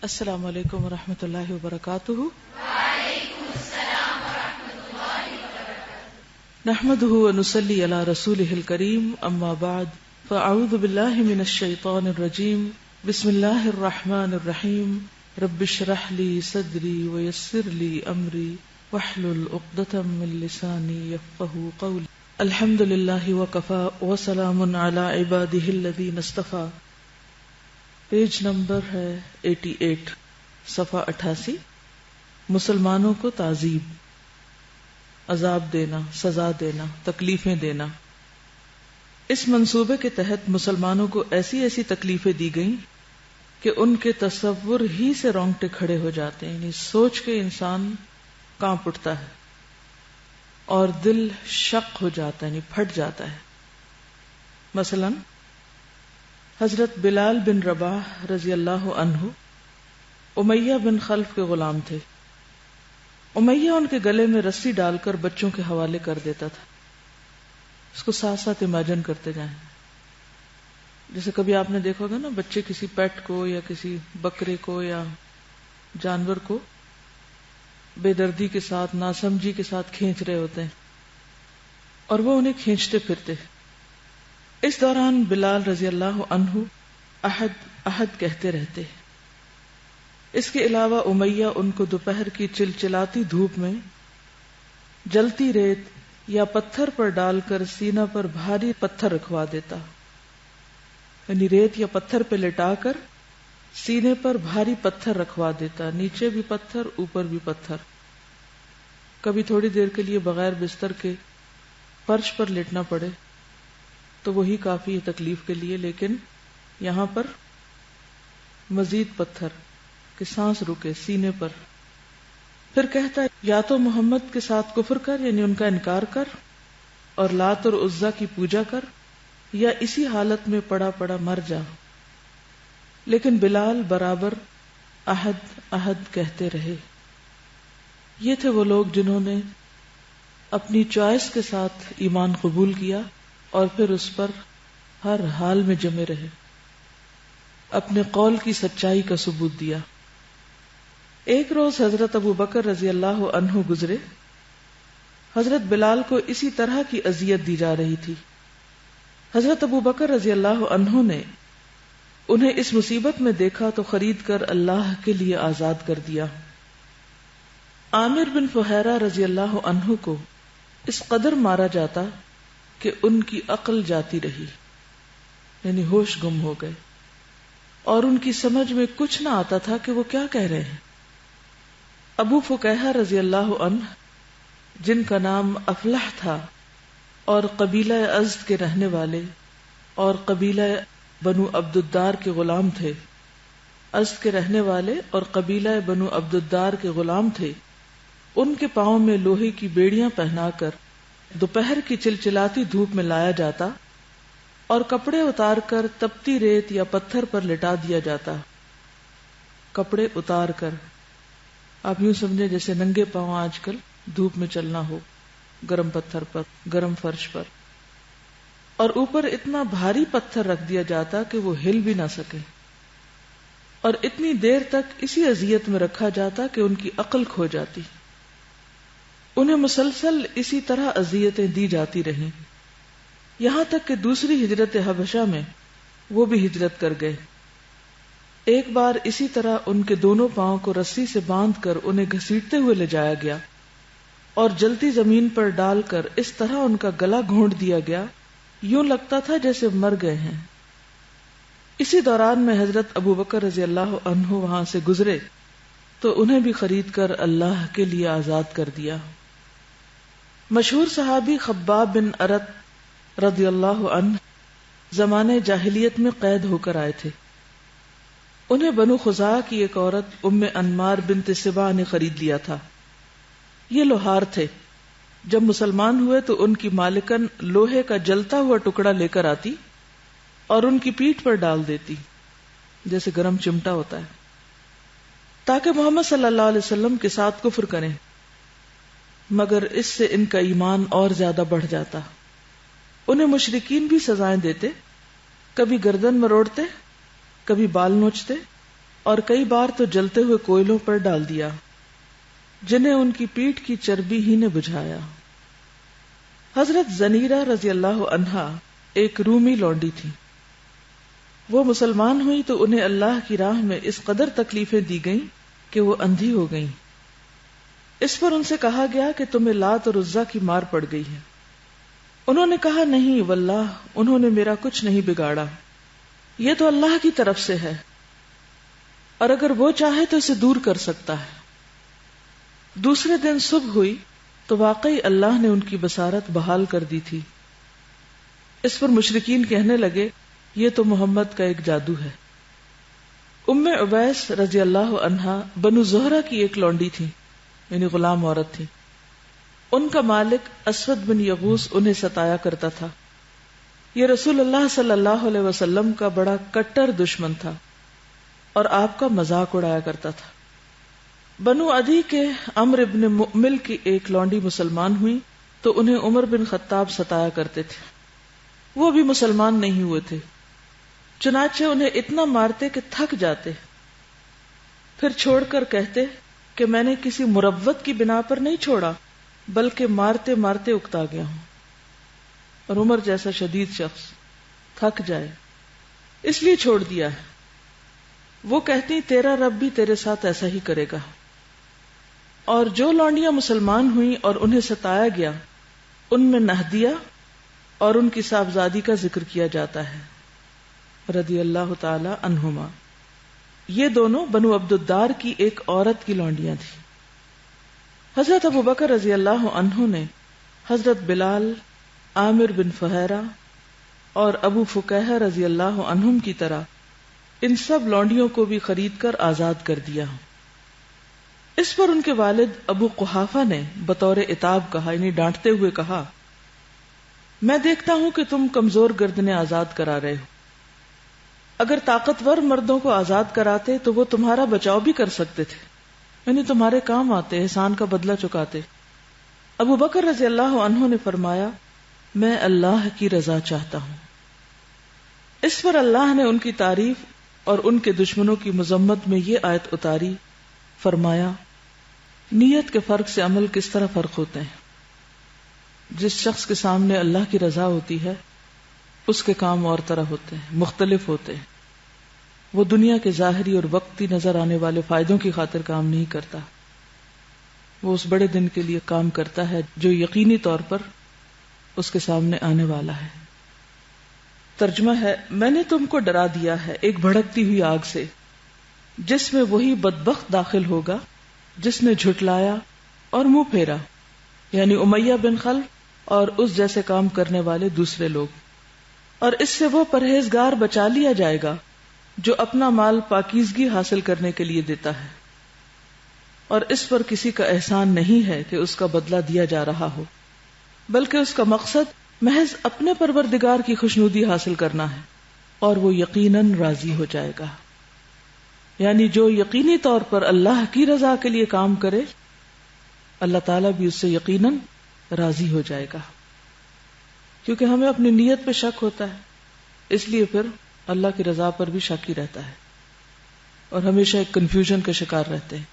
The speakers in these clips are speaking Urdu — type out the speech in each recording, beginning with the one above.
السلام علیکم ورحمۃ اللہ وبرکاتہ۔ وعلیکم السلام ورحمۃ اللہ وبرکاتہ۔ نحمده ونصلی علی رسولہ الکریم، اما بعد فاعوذ باللہ من الشیطان الرجیم، بسم اللہ الرحمن الرحیم، رب اشرح لی صدری ویسر لی امری واحلل عقدۃ من لسانی یفقہوا قولی۔ الحمد للہ وکفی وسلام علی عبادہ الذین اصطفی۔ پیج نمبر ہے 88، صفحہ 88۔ مسلمانوں کو تعذیب، عذاب دینا، سزا دینا، تکلیفیں دینا۔ اس منصوبے کے تحت مسلمانوں کو ایسی ایسی تکلیفیں دی گئیں کہ ان کے تصور ہی سے رونگٹے کھڑے ہو جاتے ہیں، یعنی سوچ کے انسان کانپ اٹھتا ہے اور دل شق ہو جاتا ہے، یعنی پھٹ جاتا ہے۔ مثلاً حضرت بلال بن رباح رضی اللہ عنہ امیہ بن خلف کے غلام تھے۔ امیہ ان کے گلے میں رسی ڈال کر بچوں کے حوالے کر دیتا تھا۔ اس کو ساتھ ساتھ امیجن کرتے جائیں، جیسے کبھی آپ نے دیکھا ہوگا نا، بچے کسی پیٹ کو یا کسی بکرے کو یا جانور کو بے دردی کے ساتھ، ناسمجھی کے ساتھ کھینچ رہے ہوتے ہیں اور وہ انہیں کھینچتے پھرتے۔ اس دوران بلال رضی اللہ عنہ احد احد کہتے رہتے۔ اس کے علاوہ امیہ ان کو دوپہر کی چلچلاتی دھوپ میں جلتی ریت یا پتھر پر ڈال کر سینہ پر بھاری پتھر رکھوا دیتا، یعنی ریت یا پتھر پہ لٹا کر سینے پر بھاری پتھر رکھوا دیتا، نیچے بھی پتھر اوپر بھی پتھر۔ کبھی تھوڑی دیر کے لیے بغیر بستر کے فرش پر لیٹنا پڑے تو وہی کافی ہے تکلیف کے لیے، لیکن یہاں پر مزید پتھر کہ سانس رکے سینے پر۔ پھر کہتا ہے یا تو محمد کے ساتھ کفر کر، یعنی ان کا انکار کر، اور لات اور عزا کی پوجا کر، یا اسی حالت میں پڑا پڑا مر جا۔ لیکن بلال برابر احد احد کہتے رہے۔ یہ تھے وہ لوگ جنہوں نے اپنی چوائس کے ساتھ ایمان قبول کیا اور پھر اس پر ہر حال میں جمے رہے، اپنے قول کی سچائی کا ثبوت دیا۔ ایک روز حضرت ابو بکر رضی اللہ عنہ گزرے۔ حضرت بلال کو اسی طرح کی اذیت دی جا رہی تھی۔ حضرت ابو بکر رضی اللہ عنہ نے انہیں اس مصیبت میں دیکھا تو خرید کر اللہ کے لیے آزاد کر دیا۔ عامر بن فہیرہ رضی اللہ عنہ کو اس قدر مارا جاتا کہ ان کی عقل جاتی رہی، یعنی ہوش گم ہو گئے اور ان کی سمجھ میں کچھ نہ آتا تھا کہ وہ کیا کہہ رہے ہیں۔ ابو فکیہہ رضی اللہ عنہ، جن کا نام افلح تھا اور قبیلہ ازد کے رہنے والے اور قبیلہ بنو عبد الدار کے غلام تھے، ازد کے رہنے والے اور قبیلہ بنو عبد الدار کے غلام تھے، ان کے پاؤں میں لوہے کی بیڑیاں پہنا کر دوپہر کی چلچلاتی دھوپ میں لایا جاتا اور کپڑے اتار کر تپتی ریت یا پتھر پر لٹا دیا جاتا۔ کپڑے اتار کر، آپ یوں سمجھے جیسے ننگے پاؤں آج کل دھوپ میں چلنا ہو، گرم پتھر پر، گرم فرش پر، اور اوپر اتنا بھاری پتھر رکھ دیا جاتا کہ وہ ہل بھی نہ سکے، اور اتنی دیر تک اسی اذیت میں رکھا جاتا کہ ان کی عقل کھو جاتی۔ انہیں مسلسل اسی طرح اذیتیں دی جاتی رہیں، یہاں تک کہ دوسری ہجرت حبشہ میں وہ بھی ہجرت کر گئے۔ ایک بار اسی طرح ان کے دونوں پاؤں کو رسی سے باندھ کر انہیں گھسیٹتے ہوئے لے جایا گیا اور جلتی زمین پر ڈال کر اس طرح ان کا گلا گھونٹ دیا گیا، یوں لگتا تھا جیسے مر گئے ہیں۔ اسی دوران میں حضرت ابو بکر رضی اللہ عنہ وہاں سے گزرے تو انہیں بھی خرید کر اللہ کے لیے آزاد کر دیا۔ مشہور صحابی خباب بن ارت رضی اللہ عنہ زمانے جاہلیت میں قید ہو کر آئے تھے۔ انہیں بنو خزاعہ کی ایک عورت ام انمار بنت سبا نے خرید لیا تھا۔ یہ لوہار تھے۔ جب مسلمان ہوئے تو ان کی مالکن لوہے کا جلتا ہوا ٹکڑا لے کر آتی اور ان کی پیٹھ پر ڈال دیتی، جیسے گرم چمٹا ہوتا ہے، تاکہ محمد صلی اللہ علیہ وسلم کے ساتھ کفر کریں، مگر اس سے ان کا ایمان اور زیادہ بڑھ جاتا۔ انہیں مشرکین بھی سزائیں دیتے، کبھی گردن مروڑتے، کبھی بال نوچتے اور کئی بار تو جلتے ہوئے کوئلوں پر ڈال دیا جنہیں ان کی پیٹھ کی چربی ہی نے بجھایا۔ حضرت زنیرہ رضی اللہ عنہا ایک رومی لونڈی تھی۔ وہ مسلمان ہوئی تو انہیں اللہ کی راہ میں اس قدر تکلیفیں دی گئیں کہ وہ اندھی ہو گئیں۔ اس پر ان سے کہا گیا کہ تمہیں لات اور عزا کی مار پڑ گئی ہے۔ انہوں نے کہا نہیں واللہ انہوں نے میرا کچھ نہیں بگاڑا، یہ تو اللہ کی طرف سے ہے، اور اگر وہ چاہے تو اسے دور کر سکتا ہے۔ دوسرے دن صبح ہوئی تو واقعی اللہ نے ان کی بصارت بحال کر دی تھی۔ اس پر مشرکین کہنے لگے یہ تو محمد کا ایک جادو ہے۔ ام عبیس رضی اللہ عنہا بنو زہرہ کی ایک لونڈی تھی، یعنی غلام عورت تھی۔ ان کا مالک اسود بن یغوث انہیں ستایا کرتا تھا۔ یہ رسول اللہ صلی اللہ علیہ وسلم کا بڑا کٹر دشمن تھا اور آپ کا مذاق اڑایا کرتا تھا۔ بنو عدی کے عمرو بن مؤمل کی ایک لونڈی مسلمان ہوئی تو انہیں عمر بن خطاب ستایا کرتے تھے۔ وہ بھی مسلمان نہیں ہوئے تھے، چنانچہ انہیں اتنا مارتے کہ تھک جاتے، پھر چھوڑ کر کہتے کہ میں نے کسی مروت کی بنا پر نہیں چھوڑا بلکہ مارتے مارتے اکتا گیا ہوں۔ اور عمر جیسا شدید شخص تھک جائے اس لیے چھوڑ دیا ہے۔ وہ کہتی تیرا رب بھی تیرے ساتھ ایسا ہی کرے گا۔ اور جو لونڈیاں مسلمان ہوئیں اور انہیں ستایا گیا ان میں نہدیہ اور ان کی صاحبزادی کا ذکر کیا جاتا ہے رضی اللہ تعالی عنہما۔ یہ دونوں بنو عبد الدار کی ایک عورت کی لونڈیاں تھیں۔ حضرت ابوبکر رضی اللہ عنہ نے حضرت بلال، عامر بن فہیرہ اور ابو فکیہہ رضی اللہ عنہم کی طرح ان سب لونڈیوں کو بھی خرید کر آزاد کر دیا۔ اس پر ان کے والد ابو قحافہ نے بطور عتاب کہا، یعنی ڈانٹتے ہوئے کہا، میں دیکھتا ہوں کہ تم کمزور گردنیں آزاد کرا رہے ہو۔ اگر طاقتور مردوں کو آزاد کراتے تو وہ تمہارا بچاؤ بھی کر سکتے تھے، یعنی تمہارے کام آتے، احسان کا بدلہ چکاتے۔ ابو بکر رضی اللہ عنہ نے فرمایا میں اللہ کی رضا چاہتا ہوں۔ اس پر اللہ نے ان کی تعریف اور ان کے دشمنوں کی مذمت میں یہ آیت اتاری، فرمایا نیت کے فرق سے عمل کس طرح فرق ہوتے ہیں۔ جس شخص کے سامنے اللہ کی رضا ہوتی ہے اس کے کام اور طرح ہوتے ہیں، مختلف ہوتے ہیں۔ وہ دنیا کے ظاہری اور وقتی نظر آنے والے فائدوں کی خاطر کام نہیں کرتا، وہ اس بڑے دن کے لیے کام کرتا ہے جو یقینی طور پر اس کے سامنے آنے والا ہے۔ ترجمہ ہے، میں نے تم کو ڈرا دیا ہے ایک بھڑکتی ہوئی آگ سے جس میں وہی بدبخت داخل ہوگا جس نے جھٹلایا اور منہ پھیرا، یعنی امیہ بن خلف اور اس جیسے کام کرنے والے دوسرے لوگ، اور اس سے وہ پرہیزگار بچا لیا جائے گا جو اپنا مال پاکیزگی حاصل کرنے کے لیے دیتا ہے، اور اس پر کسی کا احسان نہیں ہے کہ اس کا بدلہ دیا جا رہا ہو، بلکہ اس کا مقصد محض اپنے پروردگار کی خوشنودی حاصل کرنا ہے، اور وہ یقیناً راضی ہو جائے گا۔ یعنی جو یقینی طور پر اللہ کی رضا کے لیے کام کرے اللہ تعالیٰ بھی اس سے یقیناً راضی ہو جائے گا، کیونکہ ہمیں اپنی نیت پہ شک ہوتا ہے، اس لیے پھر اللہ کی رضا پر بھی شک ہی رہتا ہے اور ہمیشہ ایک کنفیوژن کا شکار رہتے ہیں۔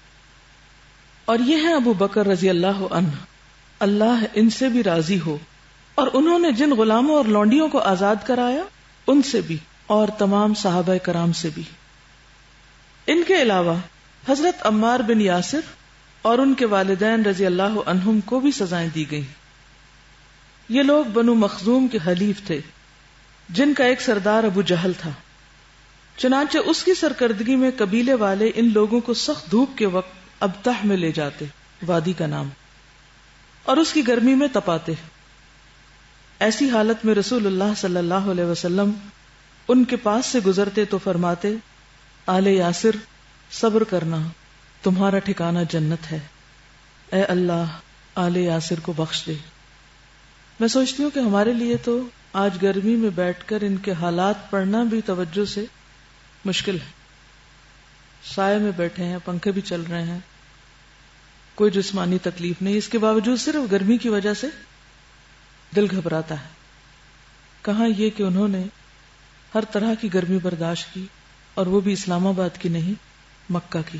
اور یہ ہیں ابو بکر رضی اللہ عنہ، اللہ ان سے بھی راضی ہو، اور انہوں نے جن غلاموں اور لونڈیوں کو آزاد کرایا ان سے بھی اور تمام صحابہ کرام سے بھی۔ ان کے علاوہ حضرت عمار بن یاسر اور ان کے والدین رضی اللہ عنہم کو بھی سزائیں دی گئیں۔ یہ لوگ بنو مخزوم کے حلیف تھے جن کا ایک سردار ابو جہل تھا، چنانچہ اس کی سرکردگی میں قبیلے والے ان لوگوں کو سخت دھوپ کے وقت ابتح میں لے جاتے، وادی کا نام، اور اس کی گرمی میں تپاتے۔ ایسی حالت میں رسول اللہ صلی اللہ علیہ وسلم ان کے پاس سے گزرتے تو فرماتے، آل یاسر صبر کرنا، تمہارا ٹھکانہ جنت ہے، اے اللہ آل یاسر کو بخش دے۔ میں سوچتی ہوں کہ ہمارے لیے تو آج گرمی میں بیٹھ کر ان کے حالات پڑھنا بھی توجہ سے مشکل ہے۔ سائے میں بیٹھے ہیں، پنکھے بھی چل رہے ہیں، کوئی جسمانی تکلیف نہیں، اس کے باوجود صرف گرمی کی وجہ سے دل گھبراتا ہے۔ کہاں یہ کہ انہوں نے ہر طرح کی گرمی برداشت کی، اور وہ بھی اسلام آباد کی نہیں، مکہ کی،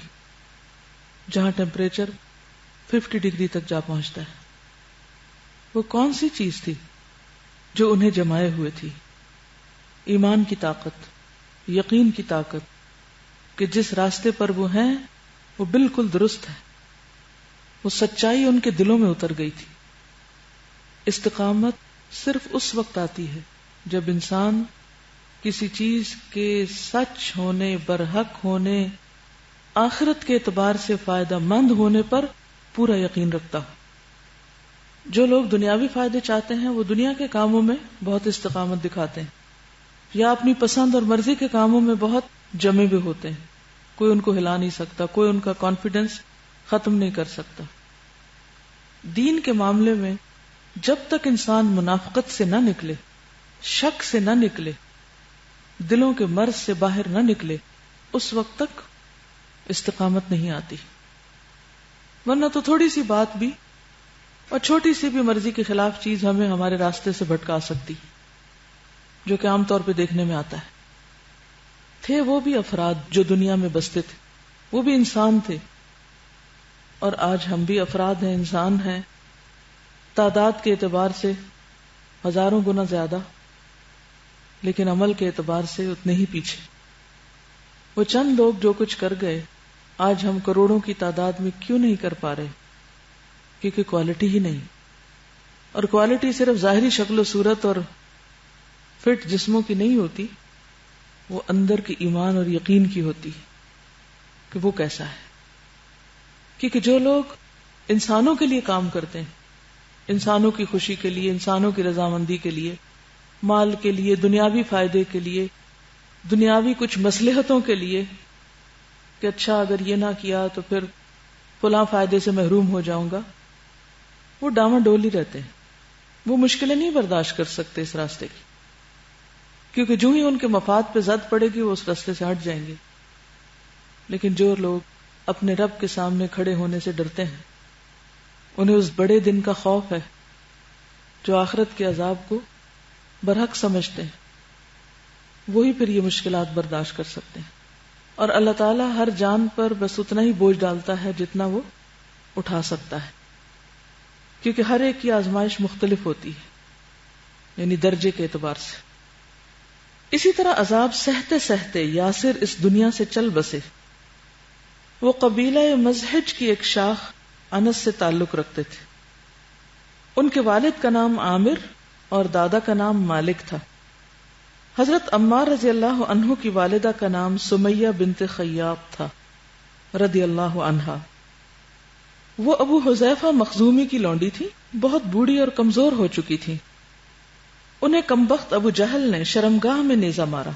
جہاں ٹیمپریچر 50 ڈگری تک جا پہنچتا ہے. وہ کون سی چیز تھی جو انہیں جمائے ہوئے تھی؟ ایمان کی طاقت، یقین کی طاقت کہ جس راستے پر وہ ہیں وہ بالکل درست ہے. وہ سچائی ان کے دلوں میں اتر گئی تھی. استقامت صرف اس وقت آتی ہے جب انسان کسی چیز کے سچ ہونے، برحق ہونے، آخرت کے اعتبار سے فائدہ مند ہونے پر پورا یقین رکھتا ہو. جو لوگ دنیاوی فائدے چاہتے ہیں وہ دنیا کے کاموں میں بہت استقامت دکھاتے ہیں، یا اپنی پسند اور مرضی کے کاموں میں بہت جمے ہوئے ہوتے ہیں. کوئی ان کو ہلا نہیں سکتا، کوئی ان کا کانفیڈنس ختم نہیں کر سکتا. دین کے معاملے میں جب تک انسان منافقت سے نہ نکلے، شک سے نہ نکلے، دلوں کے مرض سے باہر نہ نکلے، اس وقت تک استقامت نہیں آتی. ورنہ تو تھوڑی سی بات بھی اور چھوٹی سی بھی مرضی کے خلاف چیز ہمیں ہمارے راستے سے بھٹکا سکتی، جو کہ عام طور پہ دیکھنے میں آتا ہے. تھے وہ بھی افراد جو دنیا میں بستے تھے، وہ بھی انسان تھے، اور آج ہم بھی افراد ہیں، انسان ہیں، تعداد کے اعتبار سے ہزاروں گنا زیادہ، لیکن عمل کے اعتبار سے اتنے ہی پیچھے. وہ چند لوگ جو کچھ کر گئے، آج ہم کروڑوں کی تعداد میں کیوں نہیں کر پا رہے؟ کیونکہ کوالٹی ہی نہیں. اور کوالٹی صرف ظاہری شکل و صورت اور فٹ جسموں کی نہیں ہوتی، وہ اندر کی ایمان اور یقین کی ہوتی ہے کہ وہ کیسا ہے. کیونکہ جو لوگ انسانوں کے لیے کام کرتے ہیں، انسانوں کی خوشی کے لیے، انسانوں کی رضامندی کے لیے، مال کے لیے، دنیاوی فائدے کے لیے، دنیاوی کچھ مصلحتوں کے لیے، کہ اچھا اگر یہ نہ کیا تو پھر فلاں فائدے سے محروم ہو جاؤں گا، وہ ڈاما ڈولی رہتے ہیں. وہ مشکلیں نہیں برداشت کر سکتے اس راستے کی، کیونکہ جو ہی ان کے مفاد پہ زد پڑے گی وہ اس راستے سے ہٹ جائیں گے. لیکن جو لوگ اپنے رب کے سامنے کھڑے ہونے سے ڈرتے ہیں، انہیں اس بڑے دن کا خوف ہے، جو آخرت کے عذاب کو برحق سمجھتے ہیں، وہی پھر یہ مشکلات برداشت کر سکتے ہیں. اور اللہ تعالیٰ ہر جان پر بس اتنا ہی بوجھ ڈالتا ہے جتنا وہ اٹھا سکتا ہے، کیونکہ ہر ایک کی آزمائش مختلف ہوتی ہے، یعنی درجے کے اعتبار سے. اسی طرح عذاب سہتے سہتے یاسر اس دنیا سے چل بسے. وہ قبیلہ مزحج کی ایک شاخ انس سے تعلق رکھتے تھے. ان کے والد کا نام عامر اور دادا کا نام مالک تھا. حضرت عمار رضی اللہ عنہ کی والدہ کا نام سمیہ بنت خیاط تھا رضی اللہ عنہا. وہ ابو حذیفہ مخزومی کی لونڈی تھی، بہت بوڑھی اور کمزور ہو چکی تھی. انہیں کمبخت ابو جہل نے شرمگاہ میں نیزہ مارا،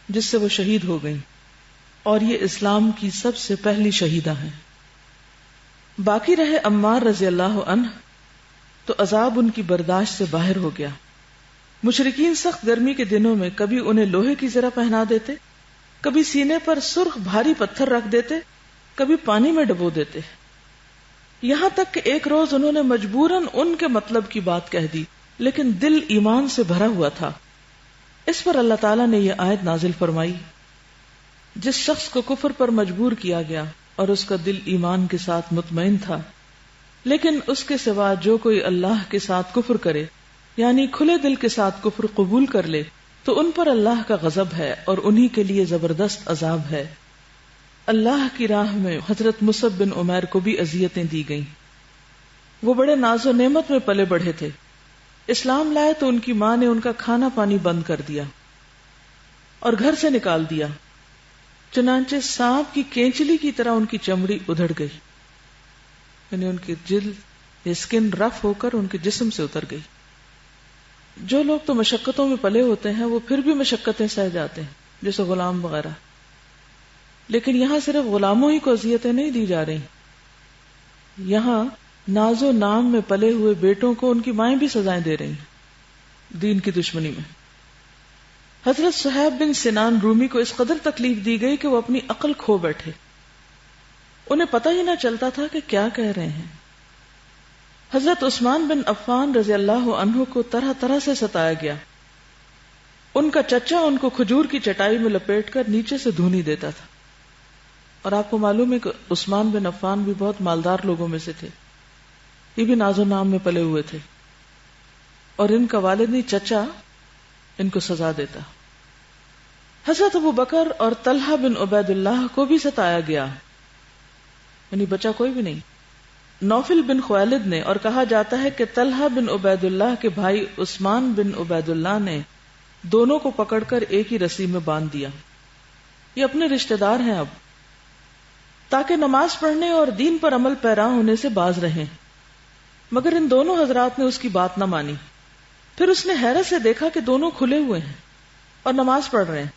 جس سے وہ شہید ہو گئیں، اور یہ اسلام کی سب سے پہلی شہیدہ ہیں. باقی رہے عمار رضی اللہ عنہ تو عذاب ان کی برداشت سے باہر ہو گیا. مشرکین سخت گرمی کے دنوں میں کبھی انہیں لوہے کی زرہ پہنا دیتے، کبھی سینے پر سرخ بھاری پتھر رکھ دیتے، کبھی پانی میں ڈبو دیتے. یہاں تک کہ ایک روز انہوں نے مجبوراً ان کے مطلب کی بات کہہ دی، لیکن دل ایمان سے بھرا ہوا تھا. اس پر اللہ تعالیٰ نے یہ آیت نازل فرمائی: جس شخص کو کفر پر مجبور کیا گیا اور اس کا دل ایمان کے ساتھ مطمئن تھا، لیکن اس کے سوا جو کوئی اللہ کے ساتھ کفر کرے، یعنی کھلے دل کے ساتھ کفر قبول کر لے، تو ان پر اللہ کا غضب ہے اور انہی کے لیے زبردست عذاب ہے. اللہ کی راہ میں حضرت مصعب بن عمیر کو بھی اذیتیں دی گئیں. وہ بڑے ناز و نعمت میں پلے بڑھے تھے. اسلام لائے تو ان کی ماں نے ان کا کھانا پانی بند کر دیا اور گھر سے نکال دیا. چنانچہ سانپ کی کینچلی کی طرح ان کی چمڑی ادھڑ گئی، یعنی ان کی جلد یا سکن رف ہو کر ان کے جسم سے اتر گئی. جو لوگ تو مشقتوں میں پلے ہوتے ہیں وہ پھر بھی مشقتیں سہ جاتے ہیں، جیسے غلام وغیرہ. لیکن یہاں صرف غلاموں ہی کو اذیتیں نہیں دی جا رہی، یہاں ناز و نام میں پلے ہوئے بیٹوں کو ان کی مائیں بھی سزائیں دے رہی ہیں دین کی دشمنی میں. حضرت صہیب بن سنان رومی کو اس قدر تکلیف دی گئی کہ وہ اپنی عقل کھو بیٹھے. انہیں پتہ ہی نہ چلتا تھا کہ کیا کہہ رہے ہیں. حضرت عثمان بن عفان رضی اللہ عنہ کو طرح طرح سے ستایا گیا. ان کا چچا ان کو کھجور کی چٹائی میں لپیٹ کر نیچے سے دھونی دیتا تھا. اور آپ کو معلوم ہے کہ عثمان بن عفان بھی بہت مالدار لوگوں میں سے تھے، یہ بھی ناز و نام میں پلے ہوئے تھے، اور ان کا والدی چچا ان کو سزا دیتا۔ حضرت ابو بکر اور طلحہ بن عبید اللہ کو بھی ستایا گیا، یعنی بچا کوئی بھی نہیں۔ نوفل بن خویلد نے، اور کہا جاتا ہے کہ طلحہ بن عبید اللہ کے بھائی عثمان بن عبید اللہ نے دونوں کو پکڑ کر ایک ہی رسی میں باندھ دیا۔ یہ اپنے رشتہ دار ہیں اب، تاکہ نماز پڑھنے اور دین پر عمل پیرا ہونے سے باز رہیں، مگر ان دونوں حضرات نے اس کی بات نہ مانی۔ پھر اس نے حیرت سے دیکھا کہ دونوں کھلے ہوئے ہیں اور نماز پڑھ رہے ہیں۔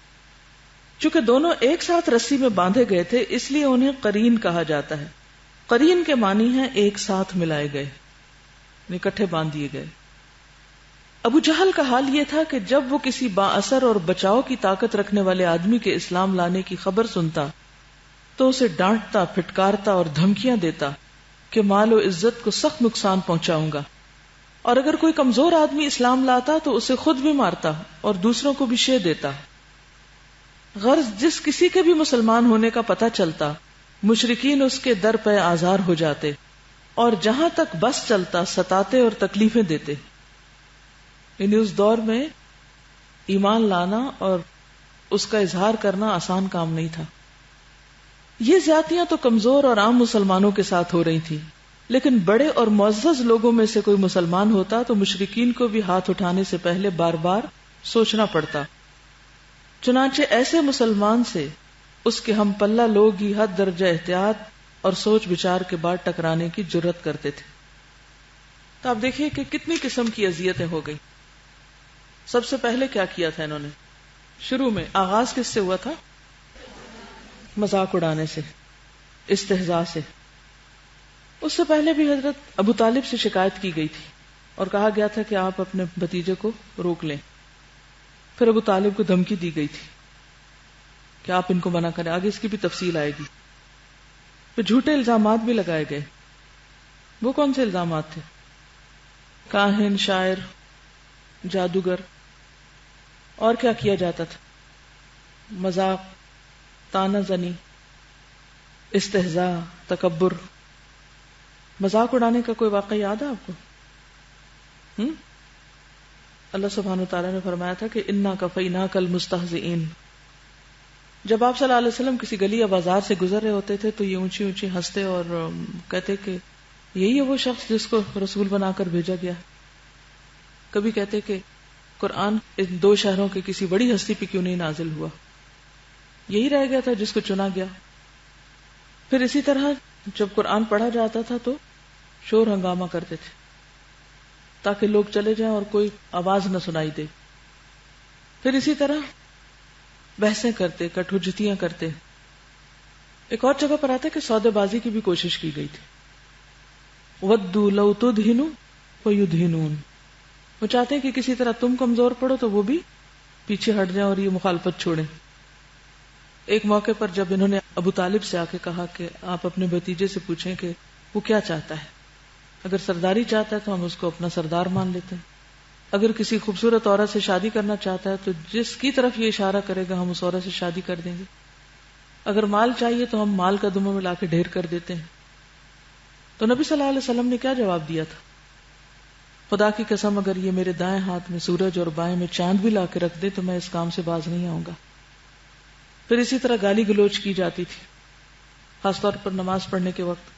چونکہ دونوں ایک ساتھ رسی میں باندھے گئے تھے اس لیے انہیں قرین کہا جاتا ہے۔ قرین کے معنی ہیں ایک ساتھ ملائے گئے، یعنی اکٹھے باندھ دیے گئے۔ ابو جہل کا حال یہ تھا کہ جب وہ کسی با اثر اور بچاؤ کی طاقت رکھنے والے آدمی کے اسلام لانے کی خبر سنتا تو اسے ڈانٹتا، پھٹکارتا اور دھمکیاں دیتا کہ مال و عزت کو سخت نقصان پہنچاؤں گا، اور اگر کوئی کمزور آدمی اسلام لاتا تو اسے خود بھی مارتا اور دوسروں کو بھی شے دیتا۔ غرض جس کسی کے بھی مسلمان ہونے کا پتہ چلتا مشرکین اس کے در پہ آزار ہو جاتے، اور جہاں تک بس چلتا ستاتے اور تکلیفیں دیتے۔ یعنی اس دور میں ایمان لانا اور اس کا اظہار کرنا آسان کام نہیں تھا۔ یہ زیادتیاں تو کمزور اور عام مسلمانوں کے ساتھ ہو رہی تھی، لیکن بڑے اور معزز لوگوں میں سے کوئی مسلمان ہوتا تو مشرکین کو بھی ہاتھ اٹھانے سے پہلے بار بار سوچنا پڑتا۔ چنانچہ ایسے مسلمان سے اس کے ہم پلہ لوگ ہی حد درجہ احتیاط اور سوچ بچار کے بعد ٹکرانے کی جرت کرتے تھے۔ تو آپ دیکھیے کہ کتنی قسم کی اذیتیں ہو گئی۔ سب سے پہلے کیا کیا تھا انہوں نے؟ شروع میں آغاز کس سے ہوا تھا؟ مذاق اڑانے سے، استہزاء سے۔ اس سے پہلے بھی حضرت ابو طالب سے شکایت کی گئی تھی اور کہا گیا تھا کہ آپ اپنے بھتیجے کو روک لیں۔ پھر ابو طالب کو دھمکی دی گئی تھی کہ آپ ان کو منع کریں، آگے اس کی بھی تفصیل آئے گی۔ پھر جھوٹے الزامات بھی لگائے گئے۔ وہ کون سے الزامات تھے؟ کاہن، شاعر، جادوگر۔ اور کیا کیا جاتا تھا؟ مذاق، طعنہ زنی، استہزاء، تکبر۔ مذاق اڑانے کا کوئی واقعہ یاد ہے آپ کو؟ اللہ سبحانہ وتعالیٰ نے فرمایا تھا کہ انا کفیناک المستہزئین۔ جب آپ صلی اللہ علیہ وسلم کسی گلی یا بازار سے گزر رہے ہوتے تھے تو یہ اونچی اونچی ہنستے اور کہتے کہ یہی ہے وہ شخص جس کو رسول بنا کر بھیجا گیا۔ کبھی کہتے کہ قرآن ان دو شہروں کے کسی بڑی ہستی پہ کیوں نہیں نازل ہوا، یہی رہ گیا تھا جس کو چنا گیا۔ پھر اسی طرح جب قرآن پڑھا جاتا تھا تو شور ہنگامہ کرتے تھے تاکہ لوگ چلے جائیں اور کوئی آواز نہ سنائی دے۔ پھر اسی طرح بحثیں کرتے، کٹھوجتیاں کرتے۔ ایک اور جگہ پر آتا ہے کہ سودے بازی کی بھی کوشش کی گئی تھی۔ وَدُّوا لَوْ تُدْهِنُوا وَيُدْهِنُونَ۔ وہ چاہتے ہیں کہ کسی طرح تم کمزور پڑو تو وہ بھی پیچھے ہٹ جائیں اور یہ مخالفت چھوڑیں۔ ایک موقع پر جب انہوں نے ابو طالب سے آ کے کہا کہ آپ اپنے بھتیجے سے پوچھیں کہ وہ کیا چاہتا ہے، اگر سرداری چاہتا ہے تو ہم اس کو اپنا سردار مان لیتے ہیں، اگر کسی خوبصورت عورت سے شادی کرنا چاہتا ہے تو جس کی طرف یہ اشارہ کرے گا ہم اس عورت سے شادی کر دیں گے، اگر مال چاہیے تو ہم مال قدموں میں لا کے ڈھیر کر دیتے ہیں۔ تو نبی صلی اللہ علیہ وسلم نے کیا جواب دیا تھا؟ خدا کی قسم اگر یہ میرے دائیں ہاتھ میں سورج اور بائیں میں چاند بھی لا کے رکھ دے تو میں اس کام سے باز نہیں آؤں گا۔ پھر اسی طرح گالی گلوچ کی جاتی تھی، خاص طور پر نماز پڑھنے کے وقت۔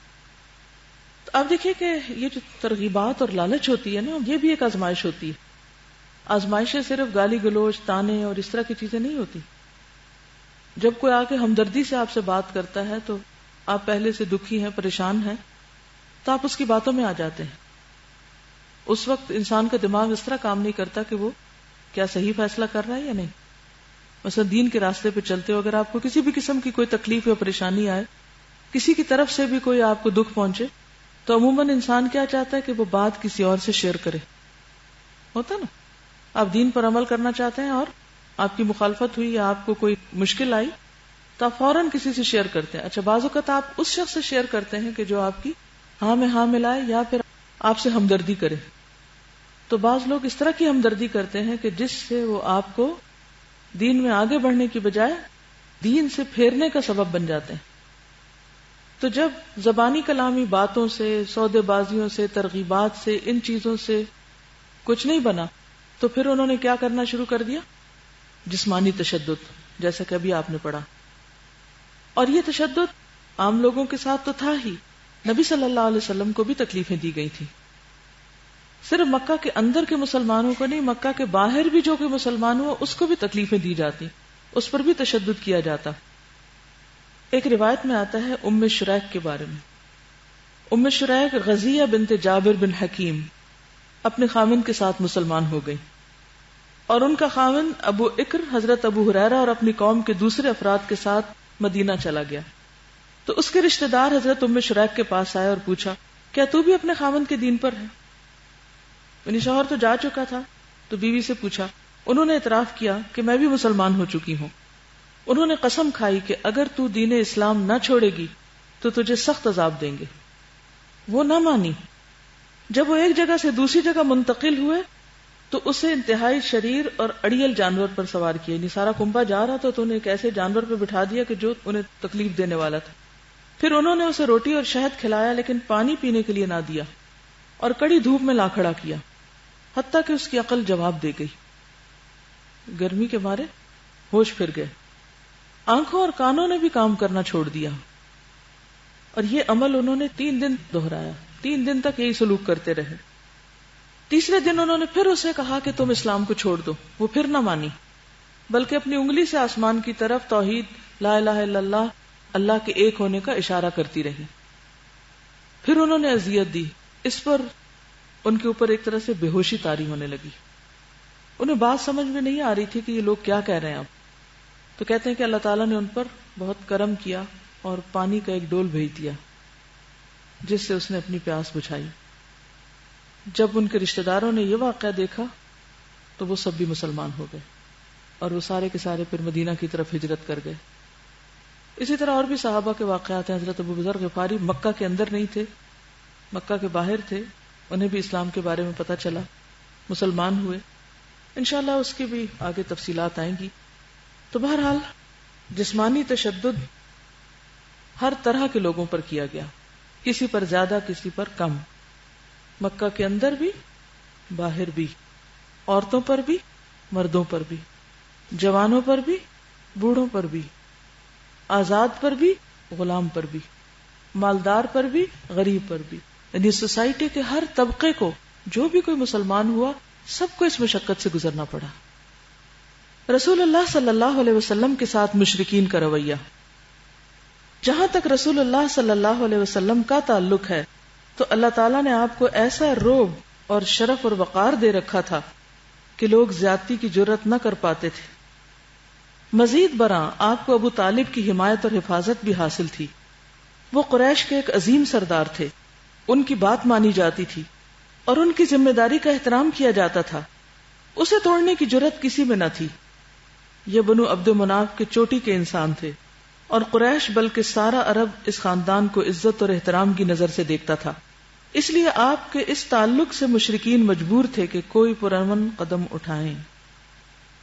تو آپ دیکھیے کہ یہ جو ترغیبات اور لالچ ہوتی ہے نا، یہ بھی ایک آزمائش ہوتی ہے۔ آزمائشیں صرف گالی گلوچ، تانے اور اس طرح کی چیزیں نہیں ہوتی۔ جب کوئی آ کے ہمدردی سے آپ سے بات کرتا ہے تو آپ پہلے سے دکھی ہیں، پریشان ہیں، تو آپ اس کی باتوں میں آ جاتے ہیں۔ اس وقت انسان کا دماغ اس طرح کام نہیں کرتا کہ وہ کیا صحیح فیصلہ کر رہا ہے یا نہیں۔ مثلا دین کے راستے پہ چلتے ہو، اگر آپ کو کسی بھی قسم کی کوئی تکلیف یا پریشانی آئے، کسی کی طرف سے بھی کوئی آپ کو دکھ پہنچے، تو عموماً انسان کیا چاہتا ہے کہ وہ بات کسی اور سے شیئر کرے۔ ہوتا نا، آپ دین پر عمل کرنا چاہتے ہیں اور آپ کی مخالفت ہوئی یا آپ کو کوئی مشکل آئی تو آپ فوراً کسی سے شیئر کرتے ہیں۔ اچھا، بعض اوقات آپ اس شخص سے شیئر کرتے ہیں کہ جو آپ کی ہاں میں ہاں ملائے یا پھر آپ سے ہمدردی کرے۔ تو بعض لوگ اس طرح کی ہمدردی کرتے ہیں کہ جس سے وہ آپ کو دین میں آگے بڑھنے کی بجائے دین سے پھیرنے کا سبب بن جاتے ہیں۔ تو جب زبانی کلامی باتوں سے، سودے بازیوں سے، ترغیبات سے، ان چیزوں سے کچھ نہیں بنا تو پھر انہوں نے کیا کرنا شروع کر دیا؟ جسمانی تشدد، جیسا کہ ابھی آپ نے پڑھا. اور یہ تشدد عام لوگوں کے ساتھ تو تھا ہی، نبی صلی اللہ علیہ وسلم کو بھی تکلیفیں دی گئی تھی. صرف مکہ کے اندر کے مسلمانوں کو نہیں، مکہ کے باہر بھی جو کوئی مسلمان ہوا اس کو بھی تکلیفیں دی جاتی، اس پر بھی تشدد کیا جاتا. ایک روایت میں آتا ہے ام شریک کے بارے میں. ام شریک غزیہ بنت جابر بن حکیم اپنے خاوند کے ساتھ مسلمان ہو گئی، اور ان کا خاوند ابو اکر حضرت ابو ہریرہ اور اپنی قوم کے دوسرے افراد کے ساتھ مدینہ چلا گیا. تو اس کے رشتہ دار حضرت ام شریک کے پاس آئے اور پوچھا کیا تو بھی اپنے خاوند کے دین پر ہے؟ یعنی شوہر تو جا چکا تھا، تو بیوی سے پوچھا. انہوں نے اعتراف کیا کہ میں بھی مسلمان ہو چکی ہوں. انہوں نے قسم کھائی کہ اگر تو دین اسلام نہ چھوڑے گی تو تجھے سخت عذاب دیں گے. وہ نہ مانی. جب وہ ایک جگہ سے دوسری جگہ منتقل ہوئے تو اسے انتہائی شریر اور اڑیل جانور پر سوار کیا. یعنی سارا کنبہ جا رہا تھا تو انہیں ایک ایسے جانور پہ بٹھا دیا کہ جو انہیں تکلیف دینے والا تھا. پھر انہوں نے اسے روٹی اور شہد کھلایا لیکن پانی پینے کے لیے نہ دیا، اور کڑی دھوپ میں لا کھڑا کیا، حتیٰ کہ اس کی عقل جواب دے گئی. گرمی کے مارے ہوش پھر گئے، آنکھوں اور کانوں نے بھی کام کرنا چھوڑ دیا. اور یہ عمل انہوں نے 3 دن دہرایا، 3 دن تک یہی سلوک کرتے رہے. تیسرے دن انہوں نے پھر اسے کہا کہ تم اسلام کو چھوڑ دو. وہ پھر نہ مانی، بلکہ اپنی انگلی سے آسمان کی طرف توحید لا الہ الا اللہ، اللہ کے ایک ہونے کا اشارہ کرتی رہی. پھر انہوں نے اذیت دی. اس پر ان کے اوپر ایک طرح سے بے ہوشی طاری ہونے لگی. انہیں بات سمجھ میں نہیں آ رہی تھی کہ یہ لوگ کیا کہہ رہے ہیں. اب تو کہتے ہیں کہ اللہ تعالیٰ نے ان پر بہت کرم کیا اور پانی کا ایک ڈول بھیج دیا جس سے اس نے اپنی پیاس بجھائی. جب ان کے رشتہ داروں نے یہ واقعہ دیکھا تو وہ سب بھی مسلمان ہو گئے اور وہ سارے کے سارے پھر مدینہ کی طرف ہجرت کر گئے. اسی طرح اور بھی صحابہ کے واقعات ہیں. حضرت ابو ذر غفاری مکہ کے اندر نہیں تھے، مکہ کے باہر تھے، انہیں بھی اسلام کے بارے میں پتہ چلا، مسلمان ہوئے. انشاءاللہ اس کی بھی آگے تفصیلات آئیں گی. تو بہرحال جسمانی تشدد ہر طرح کے لوگوں پر کیا گیا، کسی پر زیادہ کسی پر کم، مکہ کے اندر بھی باہر بھی، عورتوں پر بھی مردوں پر بھی، جوانوں پر بھی بوڑھوں پر بھی، آزاد پر بھی غلام پر بھی، مالدار پر بھی غریب پر بھی. یعنی سوسائٹی کے ہر طبقے کو جو بھی کوئی مسلمان ہوا سب کو اس مشقت سے گزرنا پڑا. رسول اللہ صلی اللہ علیہ وسلم کے ساتھ مشرکین کا رویہ. جہاں تک رسول اللہ صلی اللہ علیہ وسلم کا تعلق ہے تو اللہ تعالیٰ نے آپ کو ایسا رعب اور شرف اور وقار دے رکھا تھا کہ لوگ زیادتی کی جرت نہ کر پاتے تھے. مزید برآں آپ کو ابو طالب کی حمایت اور حفاظت بھی حاصل تھی. وہ قریش کے ایک عظیم سردار تھے، ان کی بات مانی جاتی تھی اور ان کی ذمہ داری کا احترام کیا جاتا تھا. اسے توڑنے کی جرت کسی میں نہ تھی. یہ بنو عبد مناف کے چوٹی کے انسان تھے اور قریش بلکہ سارا عرب اس خاندان کو عزت اور احترام کی نظر سے دیکھتا تھا. اس لیے آپ کے اس تعلق سے مشرکین مجبور تھے کہ کوئی پرامن قدم اٹھائیں.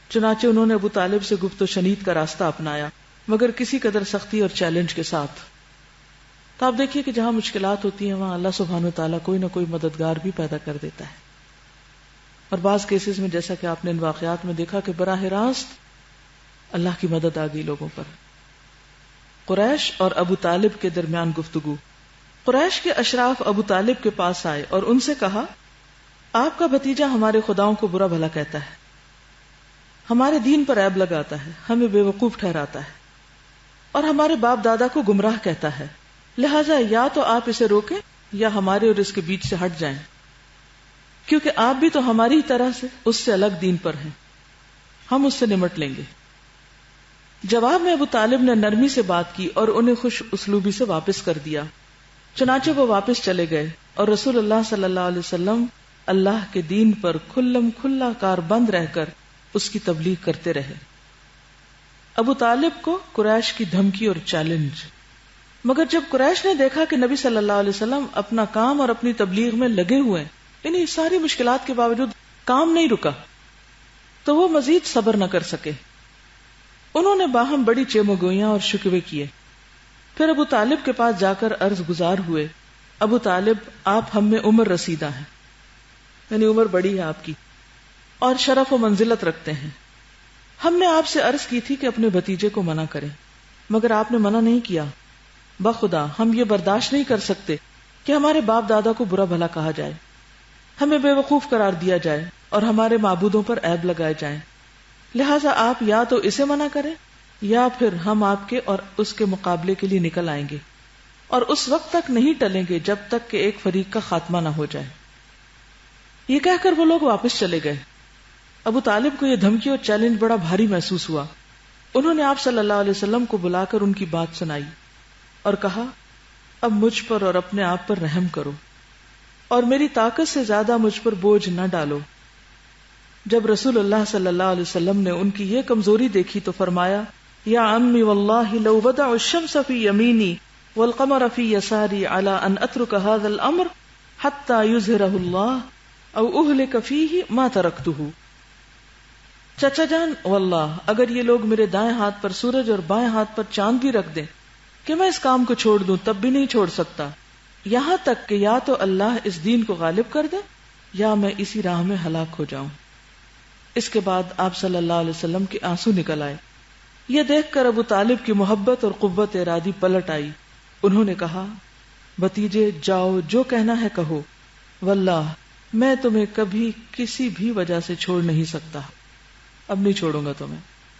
چنانچہ انہوں نے ابو طالب سے گفت و شنید کا راستہ اپنایا، مگر کسی قدر سختی اور چیلنج کے ساتھ. تو آپ دیکھیے کہ جہاں مشکلات ہوتی ہیں وہاں اللہ سبحانہ وتعالیٰ کوئی نہ کوئی مددگار بھی پیدا کر دیتا ہے. اور بعض کیسز میں جیسا کہ آپ نے ان واقعات میں دیکھا کہ براہ راست اللہ کی مدد آ گئی لوگوں پر. قریش اور ابو طالب کے درمیان گفتگو. قریش کے اشراف ابو طالب کے پاس آئے اور ان سے کہا آپ کا بھتیجا ہمارے خداؤں کو برا بھلا کہتا ہے، ہمارے دین پر عیب لگاتا ہے، ہمیں بے وقوف ٹھہراتا ہے اور ہمارے باپ دادا کو گمراہ کہتا ہے. لہذا یا تو آپ اسے روکیں یا ہمارے اور اس کے بیچ سے ہٹ جائیں، کیونکہ آپ بھی تو ہماری طرح سے اس سے الگ دین پر ہیں، ہم اس سے نمٹ لیں گے. جواب میں ابو طالب نے نرمی سے بات کی اور انہیں خوش اسلوبی سے واپس کر دیا. چنانچہ وہ واپس چلے گئے اور رسول اللہ صلی اللہ علیہ وسلم اللہ کے دین پر کھلم کھلا کار بند رہ کر اس کی تبلیغ کرتے رہے. ابو طالب کو قریش کی دھمکی اور چیلنج. مگر جب قریش نے دیکھا کہ نبی صلی اللہ علیہ وسلم اپنا کام اور اپنی تبلیغ میں لگے ہوئے ہیں، یعنی ساری مشکلات کے باوجود کام نہیں رکا، تو وہ مزید صبر نہ کر سکے. انہوں نے باہم بڑی چیمگوئیاں اور شکوے کیے. پھر ابو طالب کے پاس جا کر عرض گزار ہوئے، ابو طالب آپ ہم میں عمر رسیدہ ہیں، یعنی عمر بڑی ہے آپ کی اور شرف و منزلت رکھتے ہیں، ہم نے آپ سے عرض کی تھی کہ اپنے بھتیجے کو منع کریں، مگر آپ نے منع نہیں کیا، بخدا ہم یہ برداشت نہیں کر سکتے کہ ہمارے باپ دادا کو برا بھلا کہا جائے، ہمیں بے وقوف قرار دیا جائے اور ہمارے معبودوں پر عیب لگائے جائیں، لہٰذا آپ یا تو اسے منع کریں یا پھر ہم آپ کے اور اس کے مقابلے کے لیے نکل آئیں گے، اور اس وقت تک نہیں ٹلیں گے جب تک کہ ایک فریق کا خاتمہ نہ ہو جائے۔ یہ کہہ کر وہ لوگ واپس چلے گئے۔ ابو طالب کو یہ دھمکی اور چیلنج بڑا بھاری محسوس ہوا۔ انہوں نے آپ صلی اللہ علیہ وسلم کو بلا کر ان کی بات سنائی اور کہا، اب مجھ پر اور اپنے آپ پر رحم کرو اور میری طاقت سے زیادہ مجھ پر بوجھ نہ ڈالو۔ جب رسول اللہ صلی اللہ علیہ وسلم نے ان کی یہ کمزوری دیکھی تو فرمایا، یا عمی واللہ لو وضع الشمس فی یمینی والقمر فی یساری علی ان اترک هذا الامر حتی یظہرہ اللہ او اہلک فیہ ما ترکتہ۔ چچا جان، واللہ اگر یہ لوگ میرے دائیں ہاتھ پر سورج اور بائیں ہاتھ پر چاند بھی رکھ دیں کہ میں اس کام کو چھوڑ دوں تب بھی نہیں چھوڑ سکتا، یہاں تک کہ یا تو اللہ اس دین کو غالب کر دے یا میں اسی راہ میں ہلاک ہو جاؤں۔ اس کے بعد آپ صلی اللہ علیہ وسلم کے آنسو نکل آئے۔ یہ دیکھ کر ابو طالب کی محبت اور قوت ارادی پلٹ آئی۔ انہوں نے کہا، بھتیجے جاؤ، جو کہنا ہے کہو، واللہ میں تمہیں کبھی کسی بھی وجہ سے چھوڑ نہیں سکتا، اب نہیں چھوڑوں گا تمہیں۔